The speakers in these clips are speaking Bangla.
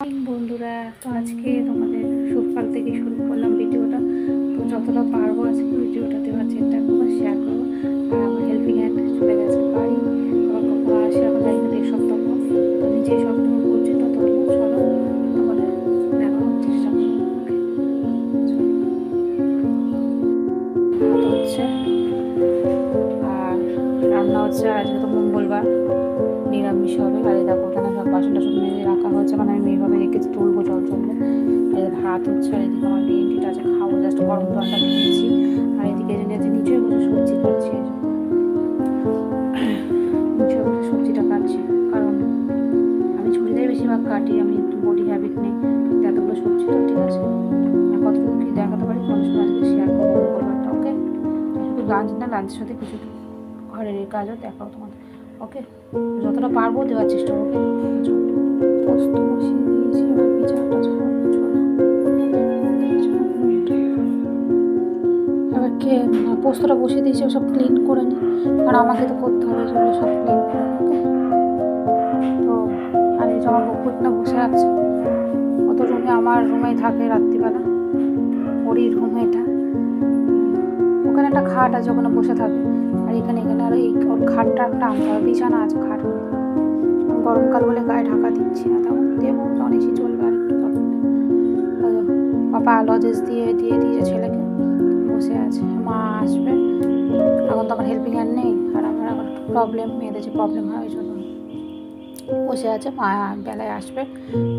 বন্ধুরা, তো আজকে তোমাদের সকাল থেকে শুরু করলাম ভিডিওটা। তো যতটা পারবো আজকে ভিডিওটা দেওয়ার চেষ্টা করবো, শেয়ার করবো। আর আমার হেল্পিং হ্যান্ড চলে গেছে বাড়ি, আবার কখন আসে এখন জানি না, 1.5 সপ্তাহ পর। তো নিজেই সবটুকু করছি, তো তোমরা চলো তোমাদের দেখানোর চেষ্টা করবো। ভাত হচ্ছে আর রান্না হচ্ছে। আজকে তো মঙ্গলবার, নিরামিষ হবে। আর এই দেখো ওখানে সব বাসন টাসন মেজে রাখা হয়েছে, মানে আমি এইভাবে রেখেছি, তুলবো জল জলবে। আর ভাত হচ্ছে, আর এদিকে আমার গ্রিনটিটা আছে খাবো, জাস্ট গরম জলটা খেয়েছি। আর এদিকে নিচে বসে সবজি কাটছি, নিচে বসে সবজিটা কাটছি, কারণ আমি ছুরিটাই বেশিরভাগ কাটি, আমি বডি হ্যাবিট নেই। এতগুলো সবজি তো ঠিক আছে, কতটুকু কি দেখাতে পারি তোমাদের সঙ্গে আজকে শেয়ার করবো মঙ্গলবারটা। ওকে, শুধু লাঞ্চ না, লাঞ্চের সাথে কিছু ঘরের এই কাজও দেখাও তোমাদের। ওকে, যতটা পারবো দেওয়ার চেষ্টা করবো। পোস্ত বসিয়ে দিয়েছি, এবার বিচারটা এবার পোস্তটা বসিয়ে দিয়েছি, সব ক্লিন করে নিই, কারণ আমাকে তো করতে হবে যেগুলো সব ক্লিন করে। ওকে, তো আর এই যে আমার বকুটটা বসে আছে, ও তো রুমে, আমার রুমেই থাকে রাত্রিবেলা, ওরই রুম এটা। ওখানে একটা খাট আছে, ওখানে বসে থাকে। আর এখানে আর এই ওর খাটটা একটা আনতে হবে, বিছানা আছে, খাট গরমকাল বলে গায়ে ঢাকা দিচ্ছি না, তেমন দেবো, নন এসি চলবে আর একটু। পাপা লজেস দিয়ে দিয়েছে ছেলেকে, বসে আছে। মা আসবে, এখন তো আমার হেল্পিং হ্যান্ড নেই, আর আমার এখন প্রবলেম, মেয়েদের যে প্রবলেম হয় ওই জন্য বসে আছে। মা বেলায় আসবে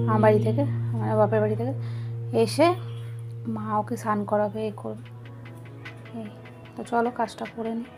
আমার বাড়ি থেকে, আমার বাপের বাড়ি থেকে এসে মা ওকে স্নান করাবে, এই করবে। এই তো চলো কাজটা করে নিই।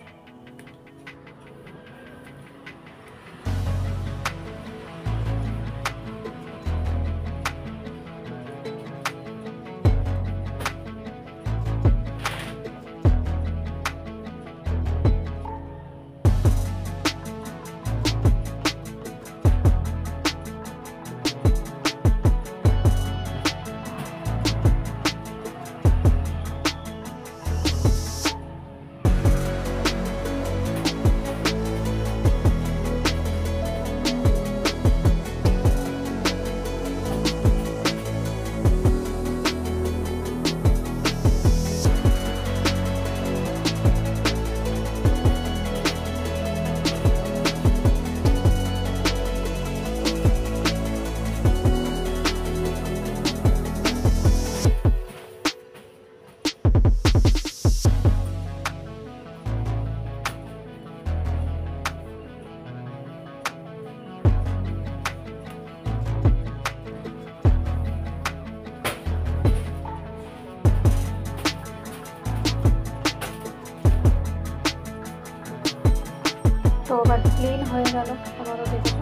তো এবার ক্লিন হয়ে গেল, আবারও দেখেছো।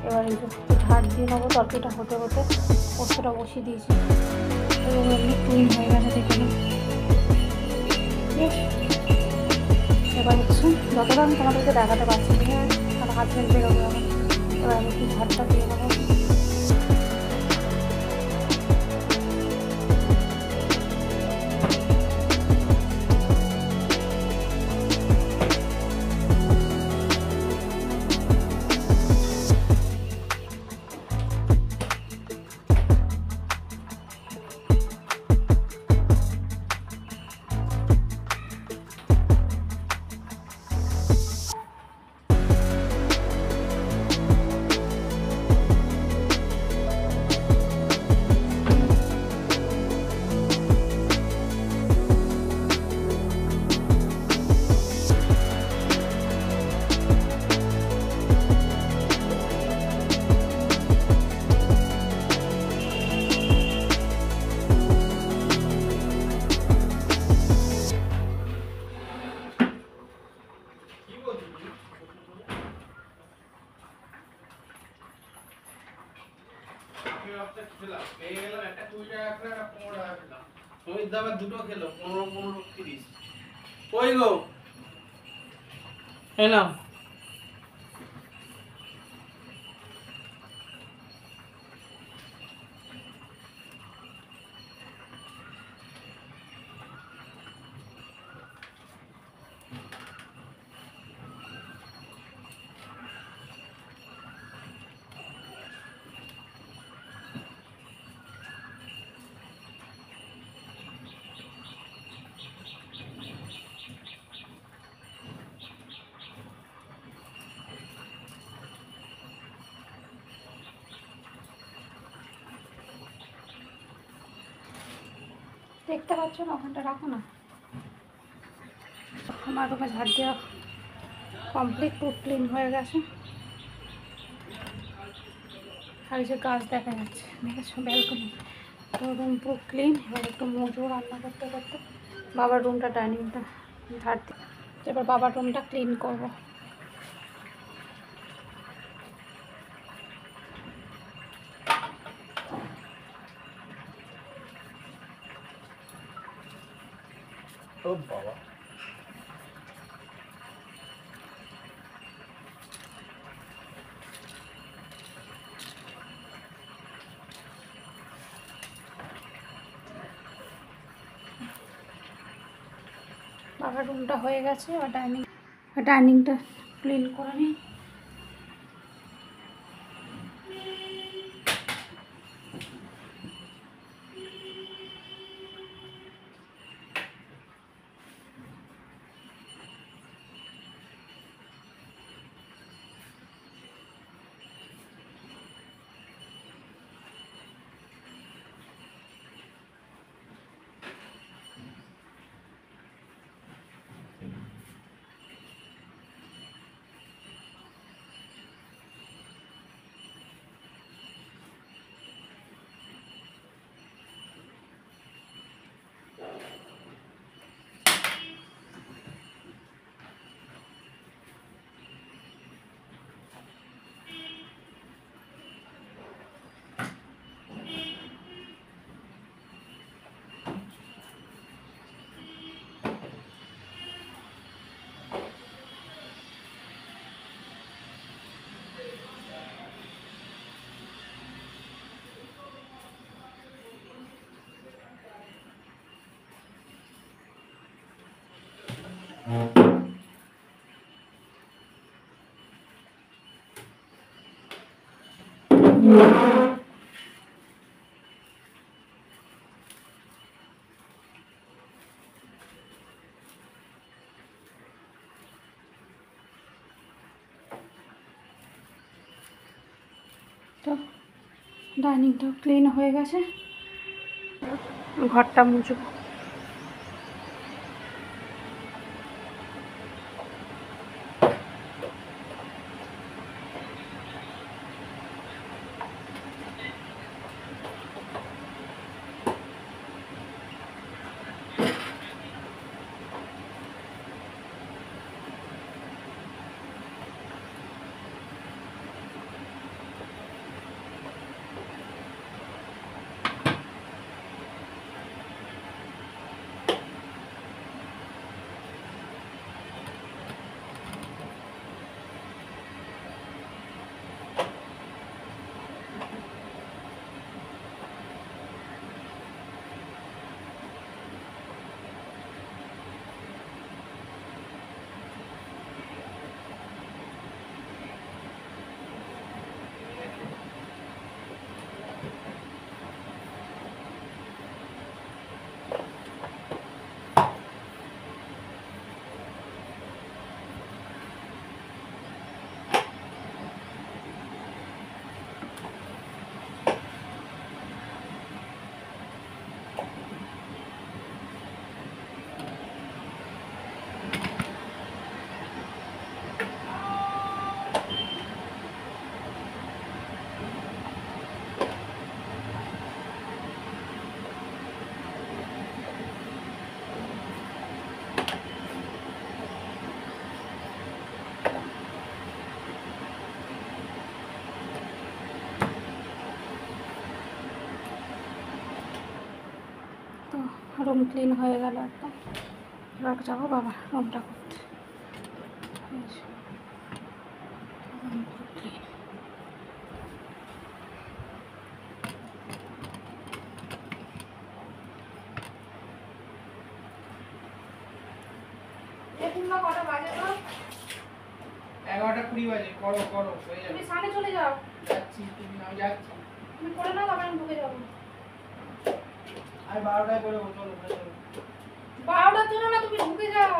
এবার এই যে ঝাড় দিয়ে নেবো, তরকারিটা হতে হতে পোস্তটা বসিয়ে দিয়েছি, এমনি ক্লিন হয়ে গেছে দেখে। এবার হচ্ছে যতটা আমি তোমাদেরকে দেখাতে পারছি, আমার হাজব্যান্ড বেরোবে আমার। এবার আমি একটু ঝাড়টা দিয়ে নেবো। দুটো খেলো 15-15-30 কই গো এলাম। দেখতে পাচ্ছ না, ওখানটা রাখো না। আমার রুমে ঝাড় দেওয়া কমপ্লিট, পুরো ক্লিন হয়ে গেছে। আর যে গাছ দেখা যাচ্ছে, দেখেছো ব্যালকনি, তো রুম পুরো ক্লিন। এবার একটু মজু রান্না করতে করতে বাবার রুমটা, ডাইনিংটা ঝাড় দিয়ে এবার বাবার রুমটা ক্লিন করবো। ও বাবা, বাবার রুমটা হয়ে গেছে, আর ডাইনিংটা ক্লিন করে নিই। তো ডাইনিংটাও ক্লিন হয়ে গেছে, ঘরটা মুছবো। তো রুম ক্লিন হয়ে গেল একদম। এবার যাবো বাবা রুমটা করতে। রুম পুরো ক্লিন। 11:20 বাজে। করো করো, হয়ে যাবে। তুমি সামনে চলে যাও। যাচ্ছি, আমি যাচ্ছি। তুমি করে নাও, তারপরে আমি ঢুকে যাবো। আমি 12টায় করে চলো, চলো। 12টার জন্য না, তুমি ঢুকে যাও।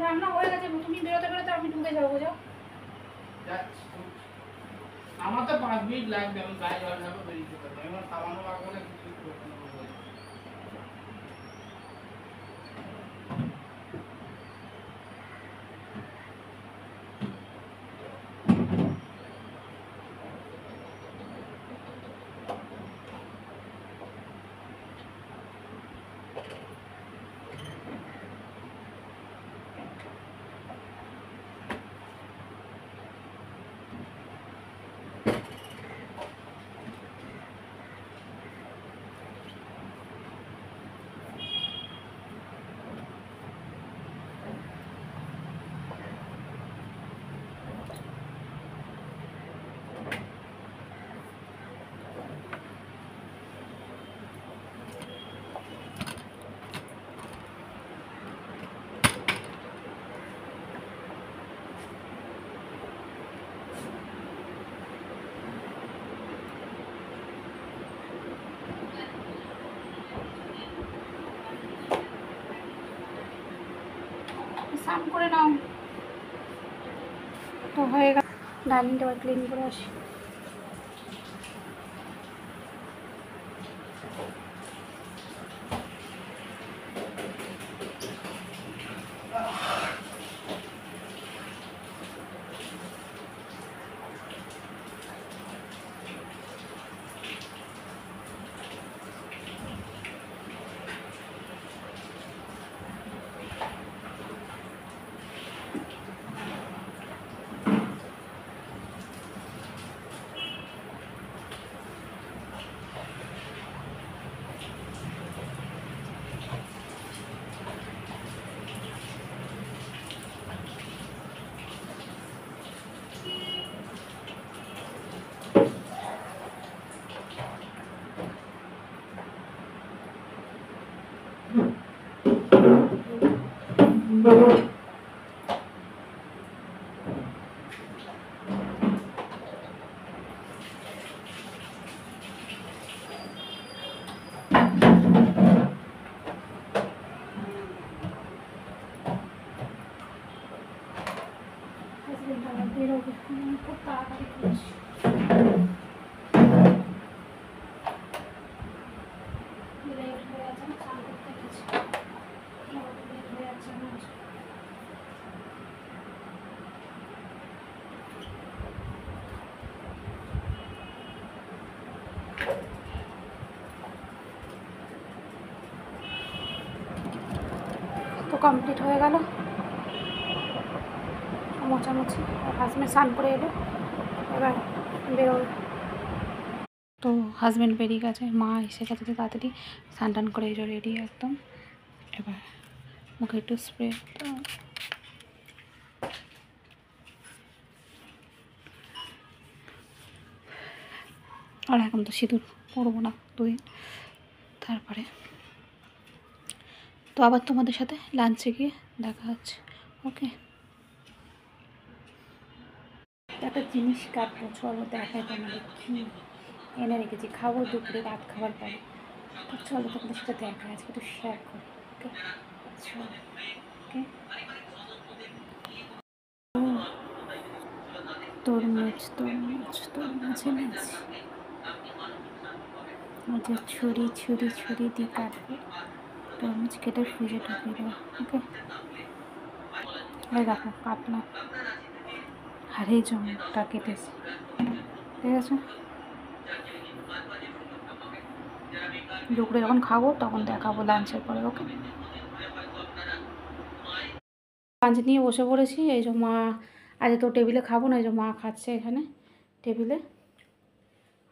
রান্না হয়ে গেছে, তুমি বেরোতে বেরোতে আমি ঢুকে যাবো। যাও। যাচ্ছি। আমার তো 5 মিনিট লাগবে, আমি গায়ে জল ঢালবো, বেরিয়ে যেতে হবে। আমার খাওয়ানো লাগবে না, কিছু করতে হবে। স্নান করে নাও। তো হয়ে গেল, ডাইনিংটা আবার ক্লিন করে আসি। বেরোবে, খুব তাড়াতাড়ি করছি। লেট হয়ে আছে, না স্নান করতে গেছি, লেট হয়ে যাচ্ছে আমার। তো কমপ্লিট হয়ে গেল মোছামুছি। হাজব্যান্ড স্নান করে এলো, এবার বেরোবে। তো হাজব্যান্ড বেরিয়ে গেছে, মা এসে গেছে তো তাড়াতাড়ি স্নান টান করে এসে রেডি একদম। এবার মুখে একটু স্প্রে, আর এখন তো সিঁদুর পরবো না দুদিন, তারপরে তো আবার তোমাদের সাথে লাঞ্চে গিয়ে দেখা হচ্ছে। ওকে, একটা জিনিস কাটবো, চলো দেখাই তোমাদের কি এনে রেখেছি, খাবো দুপুরে ভাত খাবার পরে। তো চলো তোমাদের সাথে দেখা, আজকে একটু শেয়ার করি। ওকে চলো, ওকে। তরমুজ তরমুজ তরমুজ এনেছি, ওই যে ছুরি ছুরি ছুরি দিয়ে কাটবো, তরমুজ কেটে ফ্রিজে ঢুকিয়ে দেবো। ওকে, এই দেখো কাটলাম, আর এই জমটা কেটেছি, ঠিক আছে। দুপুরে যখন খাবো তখন দেখাবো লাঞ্চের পরে। ওকে, লাঞ্চ নিয়ে বসে পড়েছি। এই যে মা, আজ তো টেবিলে খাবো না, এই যে মা খাচ্ছে এখানে টেবিলে,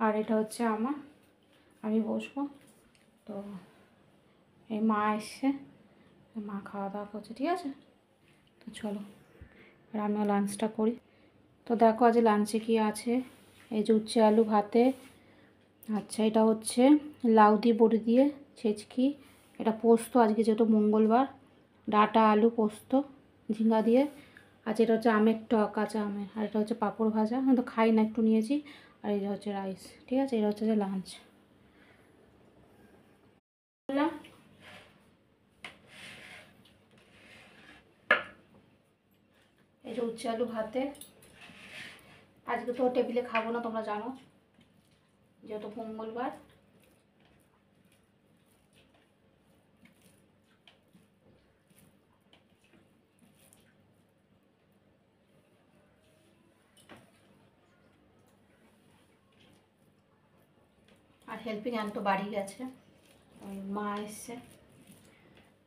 আর এটা হচ্ছে আমার, আমি বসবো। তো এই মা এসছে, মা খাওয়া দাওয়া করছে, ঠিক আছে। তো চলো আর আমিও লাঞ্চটা করি। তো দেখো আজ লাঞ্চে কি আছে, এই যে উচ্ছে আলু ভাতে, আচ্ছা এটা হচ্ছে লাউ দিয়ে বড়ি দিয়ে ছেচকি, এটা পোস্ত আজকে যেহেতু মঙ্গলবার, ডাঁটা আলু পোস্ত ঝিঙ্গা দিয়ে, আচ্ছা এটা হচ্ছে আমের টক, কাঁচা আমের, আর এটা হচ্ছে পাঁপড় ভাজা, আমি তো খাই না একটু নিয়েছি, আর এটা হচ্ছে রাইস, ঠিক আছে। এটা হচ্ছে যে লাঞ্চ। এই যে উচ্ছে আলু ভাতে, আজকে তো টেবিলে খাবো না তোমরা জানো, যেহেতু মঙ্গলবার। আর হেল্পিং হ্যান্ড তো বাড়ি গেছে, ওই মা এসছে,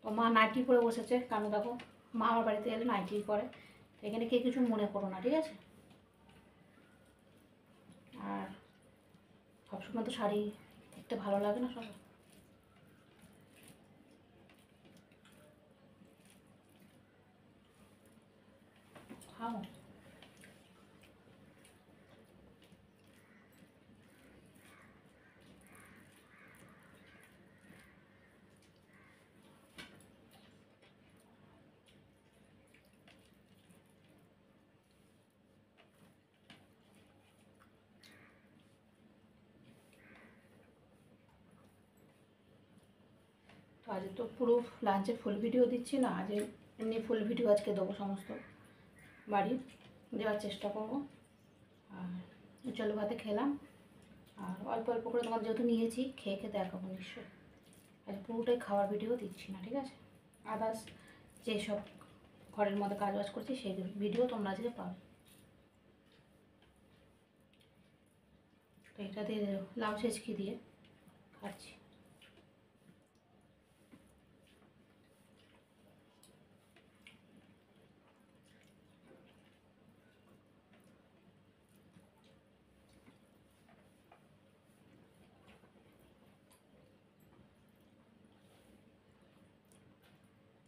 তো মা নাইটি পরে বসেছে, কারণ দেখো মা আমার বাড়িতে এলে নাইটি করে, তো এখানে কে কিছু মনে করো না, ঠিক আছে। আর সবসময় তো শাড়ি পরতে ভালো লাগে না সবার। খাও, তো আজ তো পুরো লাঞ্চের ফুল ভিডিও দিচ্ছি না, আজ এমনি ফুল ভিডিও আজকে দেবো সমস্ত বাড়ি দেওয়ার চেষ্টা করব। আর চলো ভাতে খেলাম, আর অল্প অল্প করে তোমাদের যেহেতু নিয়েছি খেয়ে খেয়ে দেখাবো নিশ্চয়ই। আর পুরোটাই খাওয়ার ভিডিও দিচ্ছি না, ঠিক আছে? আদার্স যেসব ঘরের মধ্যে কাজ বাজ করছি সেই ভিডিও তোমরা আজকে পাবে। তো এটা দিয়ে লাউ ছেঁচকি দিয়ে খাচ্ছি।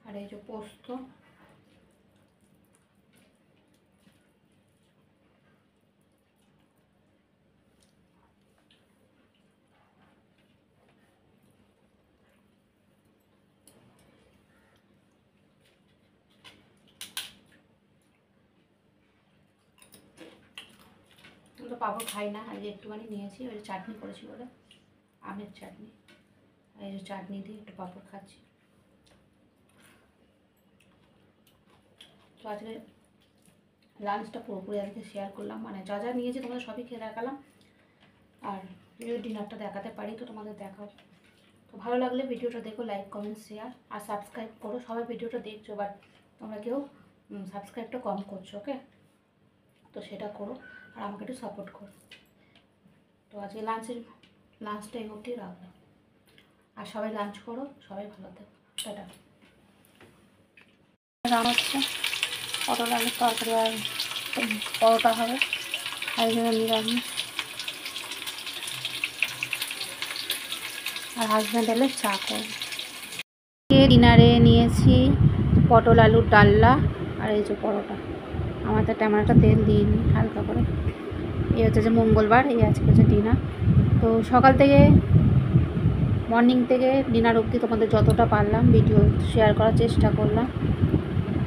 আর এই যে পোস্ত, তো পাঁপড় খাই না, আজকে একটুখানি নিয়েছি, ওই চাটনি করেছি বলে, আমের চাটনি। আর এই যে চাটনি দিয়ে একটু পাঁপড় খাচ্ছি। তো আজকে লাঞ্চটা পুরোপুরি আজকে শেয়ার করলাম, মানে যা যা নিয়েছি তোমাদের সবই খেয়ে দেখালাম। আর যদি ডিনারটা দেখাতে পারি তো তোমাদের দেখাবো। তো ভালো লাগলে ভিডিওটা দেখো, লাইক কমেন্ট শেয়ার আর সাবস্ক্রাইব করো। সবাই ভিডিওটা দেখছো বাট তোমরা কেউ সাবস্ক্রাইবটা কম করছো, ওকে? তো সেটা করো আর আমাকে একটু সাপোর্ট করো। তো আজকে লাঞ্চটা এই অবধি রাখলাম। আর সবাই লাঞ্চ করো, সবাই ভালো থেকো, টাটা। রান্না হচ্ছে পটল আলুর তরকারি আর পরোটা হবে, আর এই জন্য নিরামিষ। আর হাজব্যান্ড এলে চা করবে। ডিনারে নিয়েছি পটল আলুর ডালনা আর এই যে পরোটা। আমার তো তেমন একটা তেল দিইনি, হালকা করে। এই হচ্ছে যে মঙ্গলবার, এই আজকে হচ্ছে ডিনার। তো সকাল থেকে মর্নিং থেকে ডিনার অবধি তোমাদের যতটা পারলাম ভিডিও শেয়ার করার চেষ্টা করলাম,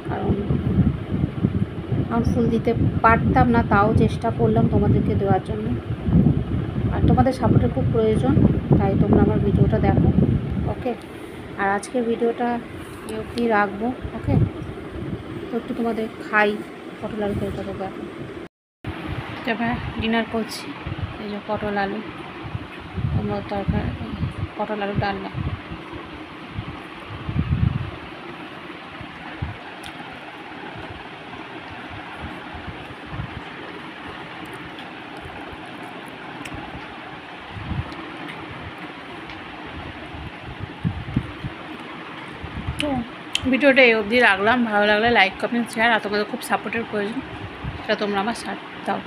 কারণ আমি ফুল দিতে পারতাম না, তাও চেষ্টা করলাম তোমাদেরকে দেওয়ার জন্য। আর তোমাদের সাপোর্টের খুব প্রয়োজন, তাই তোমরা আমার ভিডিওটা দেখো, ওকে? আর আজকে ভিডিওটা এই অবধি রাখবো, ওকে? তো একটু তোমাদের খাই পটল আলু তরকারি দেবো এখন। তারপরে ডিনার করছি, এই যে পটল আলু কুমড়োর তরকারি, পটল আলু ডালনা। তো ভিডিওটা এই অবধি রাখলাম, ভালো লাগলে লাইক কমেন্ট শেয়ার। আর তোমাদের খুব সাপোর্টের প্রয়োজন, সেটা তোমরা আমার সাথ দাও।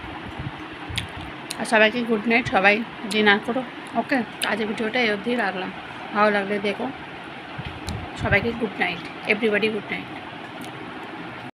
আর সবাইকে গুড নাইট, সবাই ডিনার করো, ওকে? আজকের ভিডিওটা এই অবধি রাখলাম, ভালো লাগলে দেখো। সবাইকে good night, everybody good night.